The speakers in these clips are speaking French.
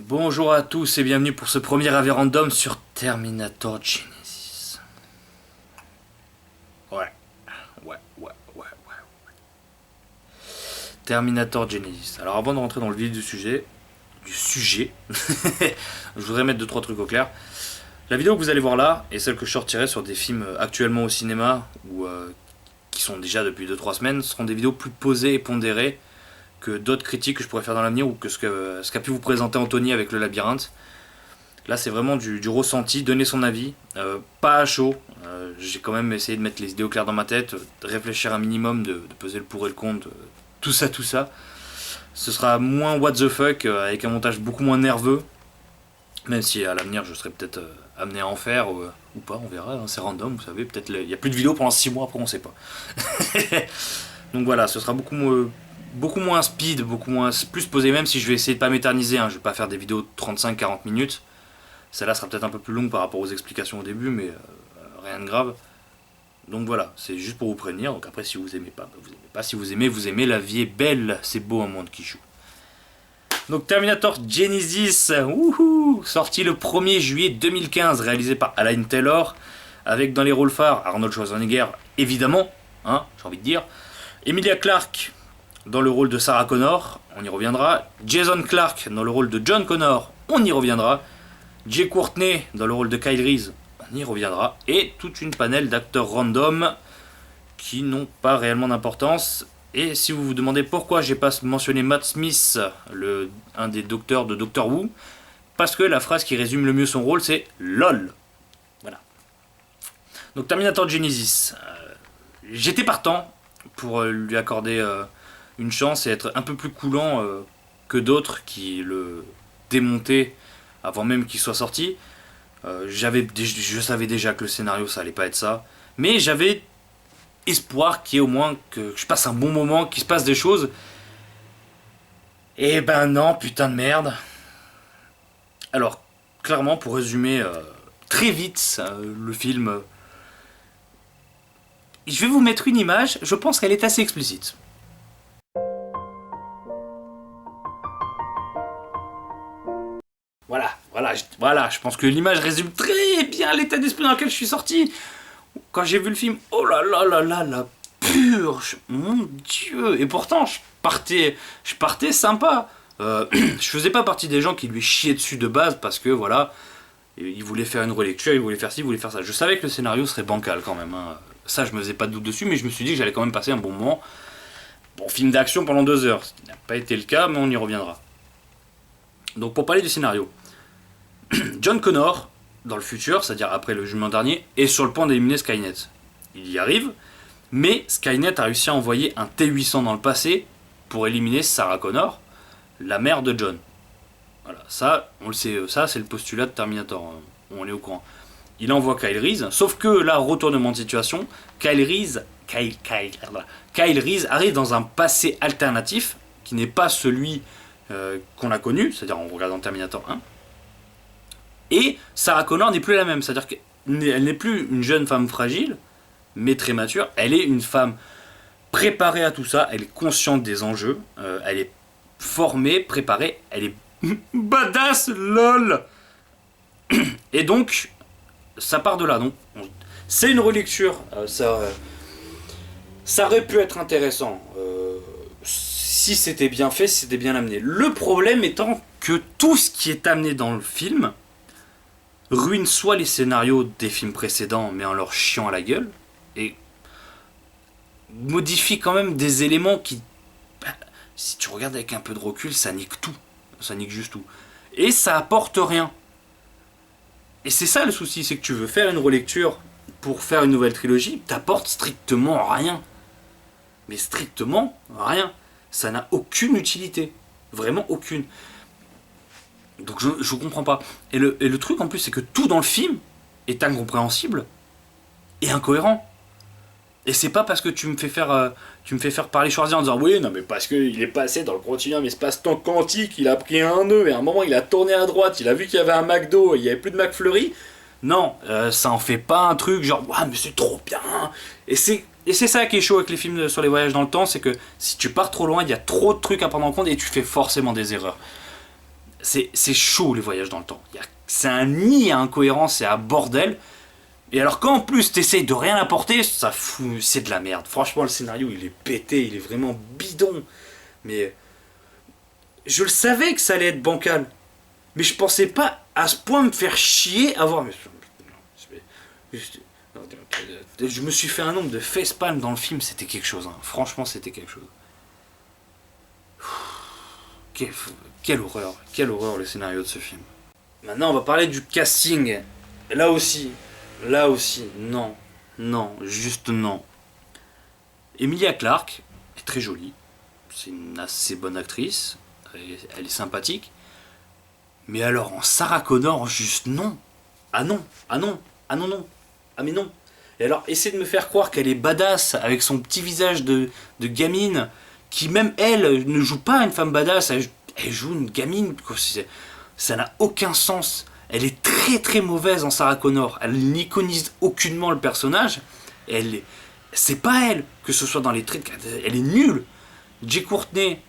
Bonjour à tous et bienvenue pour ce premier avis random sur Terminator Genesis. Ouais. Terminator Genesis. Alors avant de rentrer dans le vif du sujet, je voudrais mettre 2-3 trucs au clair. La vidéo que vous allez voir là est celle que je sortirai sur des films actuellement au cinéma ou qui sont déjà depuis 2-3 semaines. Ce seront des vidéos plus posées et pondérées que d'autres critiques que je pourrais faire dans l'avenir ou que ce qu'a pu vous présenter Anthony avec le labyrinthe. Là c'est vraiment du ressenti, donner son avis, pas à chaud. J'ai quand même essayé de mettre les idées au clair dans ma tête, de réfléchir un minimum, de peser le pour et le contre, tout ça. Ce sera moins what the fuck, avec un montage beaucoup moins nerveux, même si à l'avenir je serai peut-être amené à en faire ou pas, on verra, hein, c'est random, vous savez, peut-être il n'y a plus de vidéos pendant 6 mois, après on sait pas. Donc voilà, ce sera beaucoup moins speed, plus posé, même si je vais essayer de pas m'éterniser, hein, je vais pas faire des vidéos de 35-40 minutes. Celle-là sera peut-être un peu plus longue par rapport aux explications au début, mais rien de grave. Donc voilà, c'est juste pour vous prévenir. Donc après, si vous aimez pas, vous aimez pas. Si vous aimez, la vie est belle. C'est beau un monde qui joue. Donc Terminator Genesis, sorti le 1er juillet 2015, réalisé par Alan Taylor, avec dans les rôles phares Arnold Schwarzenegger, évidemment, hein, j'ai envie de dire, Emilia Clarke dans le rôle de Sarah Connor, on y reviendra, Jason Clarke dans le rôle de John Connor, on y reviendra, Jay Courtney dans le rôle de Kyle Reese, on y reviendra, et toute une panel d'acteurs random qui n'ont pas réellement d'importance. Et si vous vous demandez pourquoi j'ai pas mentionné Matt Smith, un des docteurs de Doctor Who, parce que la phrase qui résume le mieux son rôle c'est LOL. Voilà. Donc Terminator Genesis, j'étais partant pour lui accorder une chance et être un peu plus coulant que d'autres qui le démontaient avant même qu'il soit sorti. Je savais déjà que le scénario ça allait pas être ça, mais j'avais espoir qu'il y ait au moins que je passe un bon moment, qu'il se passe des choses. Et ben non, putain de merde. Alors, clairement, pour résumer très vite le film, je vais vous mettre une image, je pense qu'elle est assez explicite. Voilà, je pense que l'image résume très bien l'état d'esprit dans lequel je suis sorti. Quand j'ai vu le film, oh là là là là, la purge, mon dieu. Et pourtant, je partais sympa. Je faisais pas partie des gens qui lui chiaient dessus de base parce que voilà, il voulait faire une relecture, il voulait faire ci, il voulait faire ça. Je savais que le scénario serait bancal quand même, hein. Ça, je me faisais pas de doute dessus, mais je me suis dit que j'allais quand même passer un bon moment. Bon, film d'action pendant 2 heures, ce qui n'a pas été le cas, mais on y reviendra. Donc pour parler du scénario, John Connor, dans le futur, c'est-à-dire après le jugement dernier, est sur le point d'éliminer Skynet. Il y arrive, mais Skynet a réussi à envoyer un T-800 dans le passé pour éliminer Sarah Connor, la mère de John. Voilà, ça, on le sait, ça c'est le postulat de Terminator, on est au courant. Il envoie Kyle Reese, sauf que là, retournement de situation, Kyle Reese arrive dans un passé alternatif, qui n'est pas celui qu'on a connu, c'est-à-dire en regardant Terminator 1, et Sarah Connor n'est plus la même, c'est-à-dire qu'elle n'est plus une jeune femme fragile, mais très mature, elle est une femme préparée à tout ça, elle est consciente des enjeux, elle est formée, préparée, elle est badass, lol. Et donc, ça part de là, donc c'est une relecture, ça aurait pu être intéressant si c'était bien fait, si c'était bien amené. Le problème étant que tout ce qui est amené dans le film ruine soit les scénarios des films précédents, mais en leur chiant à la gueule, et modifie quand même des éléments qui, si tu regardes avec un peu de recul, ça nique tout. Ça nique juste tout. Et ça apporte rien. Et c'est ça le souci, c'est que tu veux faire une relecture pour faire une nouvelle trilogie, t'apportes strictement rien. Mais strictement rien. Ça n'a aucune utilité. Vraiment aucune. Donc je comprends pas. Et le truc en plus, c'est que tout dans le film est incompréhensible et incohérent. Et c'est pas parce que tu me fais faire parler Schwarzy en disant oui, non mais parce qu'il est passé dans le continuum espace-temps quantique, il a pris un nœud et à un moment il a tourné à droite, il a vu qu'il y avait un McDo et il y avait plus de McFlurry. Non, ça en fait pas un truc genre ouais mais c'est trop bien. Et c'est ça qui est chaud avec les films sur les voyages dans le temps, c'est que si tu pars trop loin, il y a trop de trucs à prendre en compte et tu fais forcément des erreurs. c'est chaud les voyages dans le temps. C'est un nid à incohérence, c'est un bordel. Et alors quand en plus t'essayes de rien apporter, ça fout, c'est de la merde. Franchement le scénario il est pété, il est vraiment bidon. Mais je le savais que ça allait être bancal. Mais je pensais pas à ce point me faire chier à voir. Je me suis fait un nombre de facepalm dans le film, c'était quelque chose. Hein. Franchement c'était quelque chose. Quelle horreur le scénario de ce film. Maintenant on va parler du casting. Là aussi, non, juste non. Emilia Clarke est très jolie, c'est une assez bonne actrice, elle est sympathique. Mais alors en Sarah Connor, juste non. Ah non, ah non, ah non, non, ah mais non. Et alors essaie de me faire croire qu'elle est badass avec son petit visage de gamine, qui même elle ne joue pas une femme badass, elle joue une gamine, ça n'a aucun sens. Elle est très très mauvaise en Sarah Connor. Elle n'iconise aucunement le personnage. C'est pas elle, que ce soit dans les traits. Elle est nulle. Jay Courtney,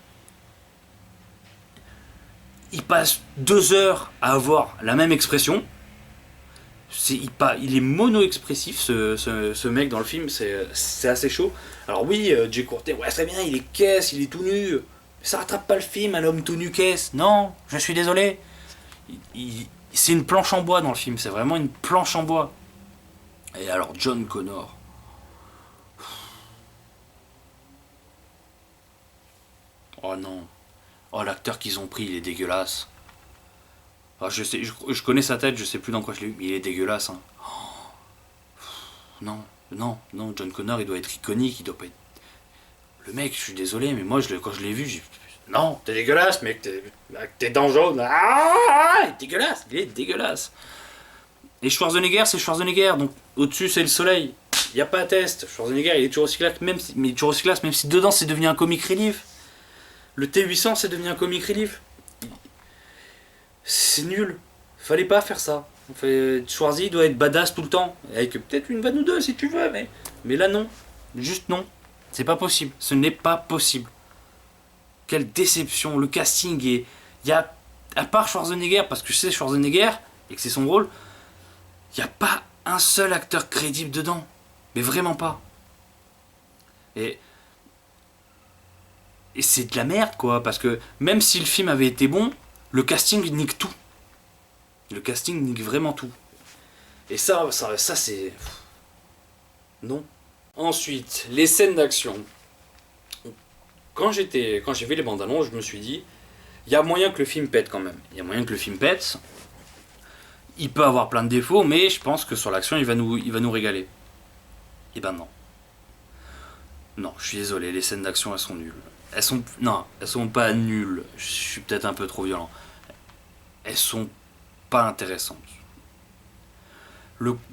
il passe 2 heures à avoir la même expression. Il est mono-expressif ce mec dans le film. C'est assez chaud. Alors oui, Jay Courtney, ouais très bien, il est caisse, il est tout nu. Mais ça rattrape pas le film, un homme tout nu caisse. Non, je suis désolé. C'est une planche en bois dans le film, c'est vraiment une planche en bois. Et alors John Connor. Oh non. Oh l'acteur qu'ils ont pris, il est dégueulasse. Alors, je connais sa tête, je sais plus dans quoi je l'ai vu, mais il est dégueulasse. Hein. Non, John Connor il doit être iconique, il doit pas être. Le mec, je suis désolé, mais moi quand je l'ai vu, j'ai. Non, t'es dégueulasse, mec, t'es dents jaunes. Il est dégueulasse, il est dégueulasse. Et Schwarzenegger, c'est Schwarzenegger, donc au-dessus c'est le soleil. Il n'y a pas de test. Schwarzenegger, il est toujours aussi classe, même si dedans c'est devenu un comic relief. Le T800, c'est devenu un comic relief. C'est nul. Fallait pas faire ça. Schwarzy doit être badass tout le temps. Avec peut-être une vanne ou deux si tu veux, mais là non. Juste non. C'est pas possible. Ce n'est pas possible. Quelle déception. Le casting est. Il y a. À part Schwarzenegger, parce que c'est Schwarzenegger et que c'est son rôle, il n'y a pas un seul acteur crédible dedans. Mais vraiment pas. Et c'est de la merde, quoi. Parce que même si le film avait été bon, le casting nique tout. Le casting nique vraiment tout. Et ça c'est. Non. Ensuite, les scènes d'action. Quand j'ai vu les bandes annonces, je me suis dit, il y a moyen que le film pète quand même. Il y a moyen que le film pète. Il peut avoir plein de défauts, mais je pense que sur l'action, il va nous régaler. Et ben non. Non, je suis désolé, les scènes d'action, elles sont nulles. Elles sont pas nulles. Je suis peut-être un peu trop violent. Elles sont pas intéressantes.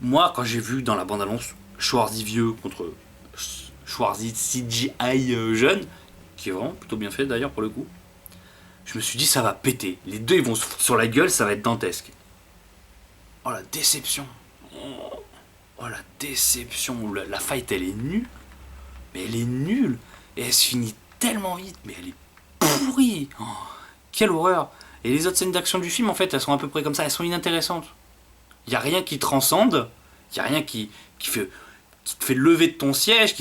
Moi, quand j'ai vu dans la bande-annonce Schwarzy vieux contre Schwarzy CGI jeune, qui est vraiment plutôt bien fait d'ailleurs pour le coup, je me suis dit ça va péter. Les deux ils vont sur la gueule, ça va être dantesque. Oh la déception. Oh la déception. La fight elle est nulle. Mais elle est nulle. Et elle se finit tellement vite. Mais elle est pourrie. Oh, quelle horreur. Et les autres scènes d'action du film en fait elles sont à peu près comme ça. Elles sont inintéressantes. Il n'y a rien qui transcende. Il n'y a rien qui te fait lever de ton siège.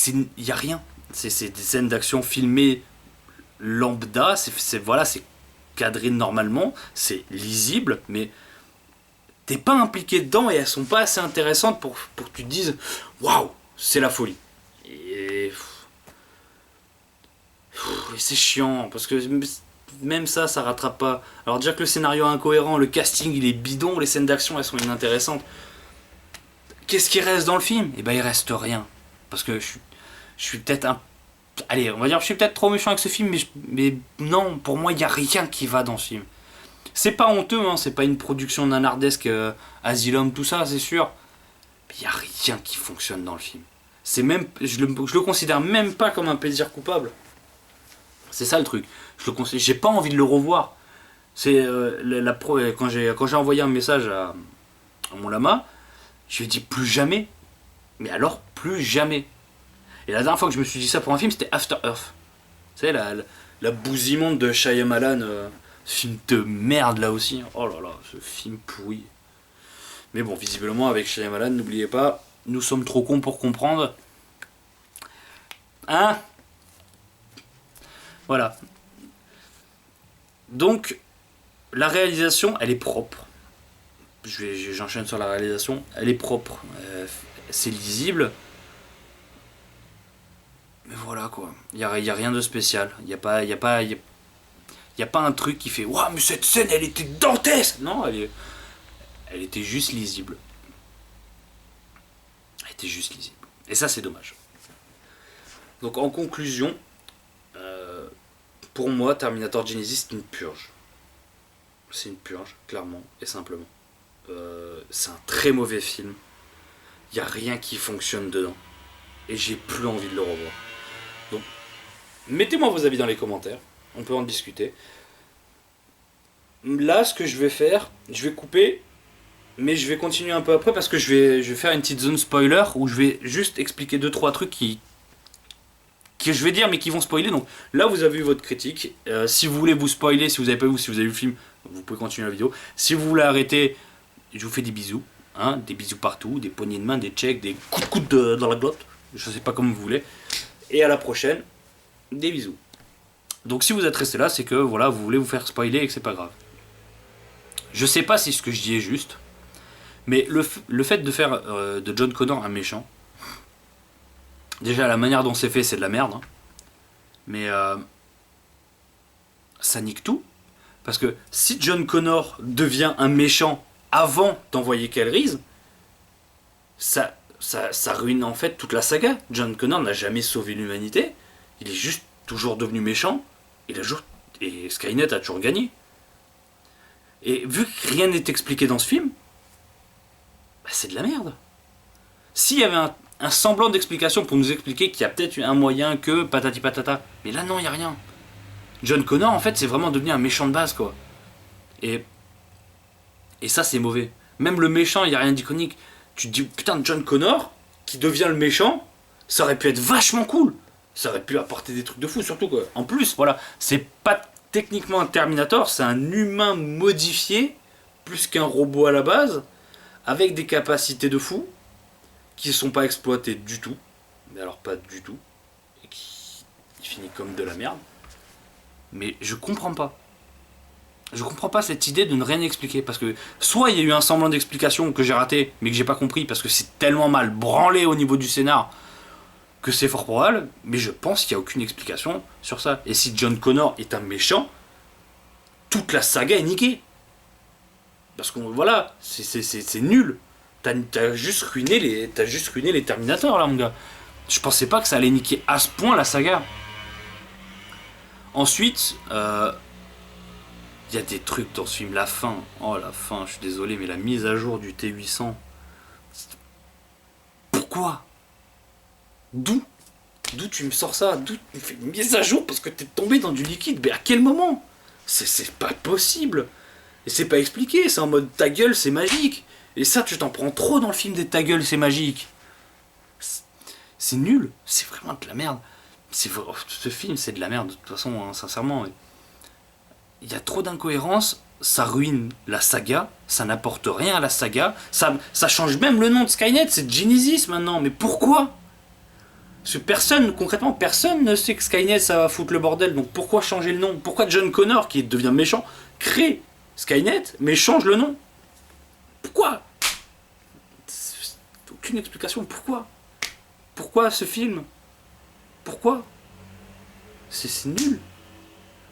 Il n'y a rien. C'est des scènes d'action filmées lambda. C'est cadré normalement. C'est lisible. Mais t'es pas impliqué dedans et elles sont pas assez intéressantes pour que tu te dises waouh, c'est la folie. Et c'est chiant parce que même ça rattrape pas. Alors déjà que le scénario est incohérent, le casting il est bidon, les scènes d'action elles sont inintéressantes. Qu'est-ce qui reste dans le film? Eh ben il reste rien. Parce que je suis peut-être allez, on va dire je suis peut-être trop méchant avec ce film, mais non, pour moi il y a rien qui va dans ce film. C'est pas honteux, hein, c'est pas une production nanardesque Asylum, tout ça, c'est sûr. Mais il y a rien qui fonctionne dans le film. C'est même, je le considère même pas comme un plaisir coupable. C'est ça le truc. J'ai pas envie de le revoir. C'est quand j'ai envoyé un message à mon lama, je lui ai dit plus jamais. Mais alors plus jamais. Et la dernière fois que je me suis dit ça pour un film, c'était After Earth. Tu sais la bouse immonde de Shyamalan Ce film de merde là aussi. Oh là là, ce film pourri. Mais bon, visiblement avec Shyamalan, n'oubliez pas, nous sommes trop cons pour comprendre. Hein? Voilà. Donc, la réalisation, elle est propre. J'enchaîne sur la réalisation. Elle est propre. C'est lisible. Mais voilà quoi. Il n'y a rien de spécial. Il n'y a pas un truc qui fait waouh, mais cette scène, elle était dantesque! Non, elle était juste lisible. Elle était juste lisible. Et ça, c'est dommage. Donc, en conclusion, pour moi, Terminator Genesis, c'est une purge. C'est une purge, clairement et simplement. C'est un très mauvais film. Il n'y a rien qui fonctionne dedans. Et j'ai plus envie de le revoir. Donc, mettez-moi vos avis dans les commentaires. On peut en discuter. Là, ce que je vais faire, je vais couper, mais je vais continuer un peu après parce que je vais faire une petite zone spoiler où je vais juste expliquer 2-3 trucs que je vais dire mais qui vont spoiler. Donc là, vous avez eu votre critique. Si vous voulez vous spoiler, si vous avez pas vu, si vous avez vu le film, vous pouvez continuer la vidéo. Si vous voulez arrêter, je vous fais des bisous. Hein, des bisous partout, des poignées de main, des checks, des coups de coude dans la glotte. Je sais pas comme vous voulez. Et à la prochaine, des bisous. Donc si vous êtes resté là, c'est que voilà, vous voulez vous faire spoiler et que c'est pas grave. Je sais pas si ce que je dis est juste, mais le fait de faire de John Connor un méchant, déjà la manière dont c'est fait, c'est de la merde. Hein. Mais ça nique tout. Parce que si John Connor devient un méchant avant d'envoyer Kyle Reese, ça ruine en fait toute la saga. John Connor n'a jamais sauvé l'humanité. Il est juste toujours devenu méchant. Et Skynet a toujours gagné. Et vu que rien n'est expliqué dans ce film, bah c'est de la merde. S'il y avait un semblant d'explication pour nous expliquer qu'il y a peut-être un moyen que patati patata, mais là non, il n'y a rien. John Connor en fait c'est vraiment devenu un méchant de base quoi. Et ça c'est mauvais. Même le méchant, il n'y a rien d'iconique. Tu te dis putain, John Connor qui devient le méchant, ça aurait pu être vachement cool. Ça aurait pu apporter des trucs de fou surtout quoi. En plus voilà, c'est pas techniquement un Terminator, c'est un humain modifié plus qu'un robot à la base avec des capacités de fou qui ne sont pas exploitées du tout, mais alors pas du tout, et qui finit comme de la merde. Mais je comprends pas. Je comprends pas cette idée de ne rien expliquer, parce que soit il y a eu un semblant d'explication que j'ai raté, mais que j'ai pas compris, parce que c'est tellement mal branlé au niveau du scénar, que c'est fort probable, mais je pense qu'il n'y a aucune explication sur ça. Et si John Connor est un méchant, toute la saga est niquée. Parce que voilà, c'est nul. T'as juste ruiné les Terminators là mon gars. Je pensais pas que ça allait niquer à ce point la saga. Ensuite, il y a des trucs dans ce film, la fin. Oh la fin, je suis désolé, mais la mise à jour du T800. Pourquoi? D'où tu me sors ça? D'où tu me fais une mise à jour parce que t'es tombé dans du liquide? Mais à quel moment? C'est pas possible. Et c'est pas expliqué, c'est en mode ta gueule c'est magique. Et ça tu t'en prends trop dans le film des ta gueule c'est magique. C'est nul, c'est vraiment de la merde. Ce film c'est de la merde de toute façon, hein, sincèrement. Il y a trop d'incohérences, ça ruine la saga, ça n'apporte rien à la saga, ça change même le nom de Skynet, c'est Genesis maintenant, mais pourquoi? Parce que concrètement personne ne sait que Skynet ça va foutre le bordel, donc pourquoi changer le nom? Pourquoi John Connor qui devient méchant crée Skynet, mais change le nom? Pourquoi? Aucune explication. Pourquoi? Pourquoi ce film? Pourquoi? C'est nul.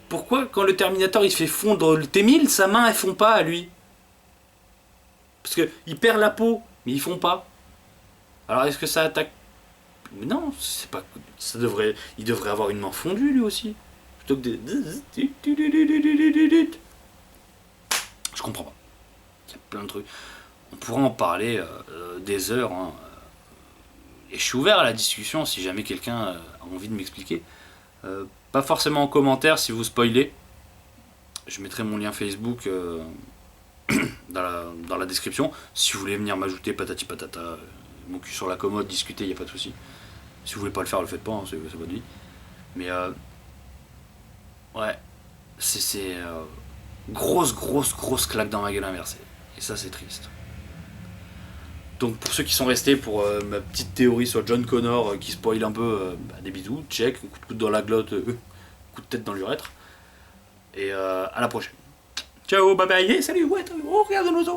Pourquoi quand le Terminator il se fait fondre le T-1000, sa main elle fond pas à lui? Parce que il perd la peau, mais ils font pas. Alors est-ce que ça attaque? Mais non, c'est pas. Il devrait avoir une main fondue lui aussi. Plutôt que de. Je comprends pas. Il y a plein de trucs. On pourrait en parler des heures. Hein. Et je suis ouvert à la discussion si jamais quelqu'un a envie de m'expliquer. Pas forcément en commentaire si vous spoilez. Je mettrai mon lien Facebook dans la description. Si vous voulez venir m'ajouter patati patata, mon cul sur la commode, discuter, il n'y a pas de souci. Si vous voulez pas le faire, le faites pas, hein, c'est votre vie. Mais ouais, c'est grosse claque dans ma gueule inversée. Et ça, c'est triste. Donc pour ceux qui sont restés pour ma petite théorie sur John Connor qui spoil un peu, des bisous, check, un coup de coude dans la glotte, coup de tête dans l'urètre. Et à la prochaine. Ciao, bye bye, et salut, ouais, oh, regarde nos os.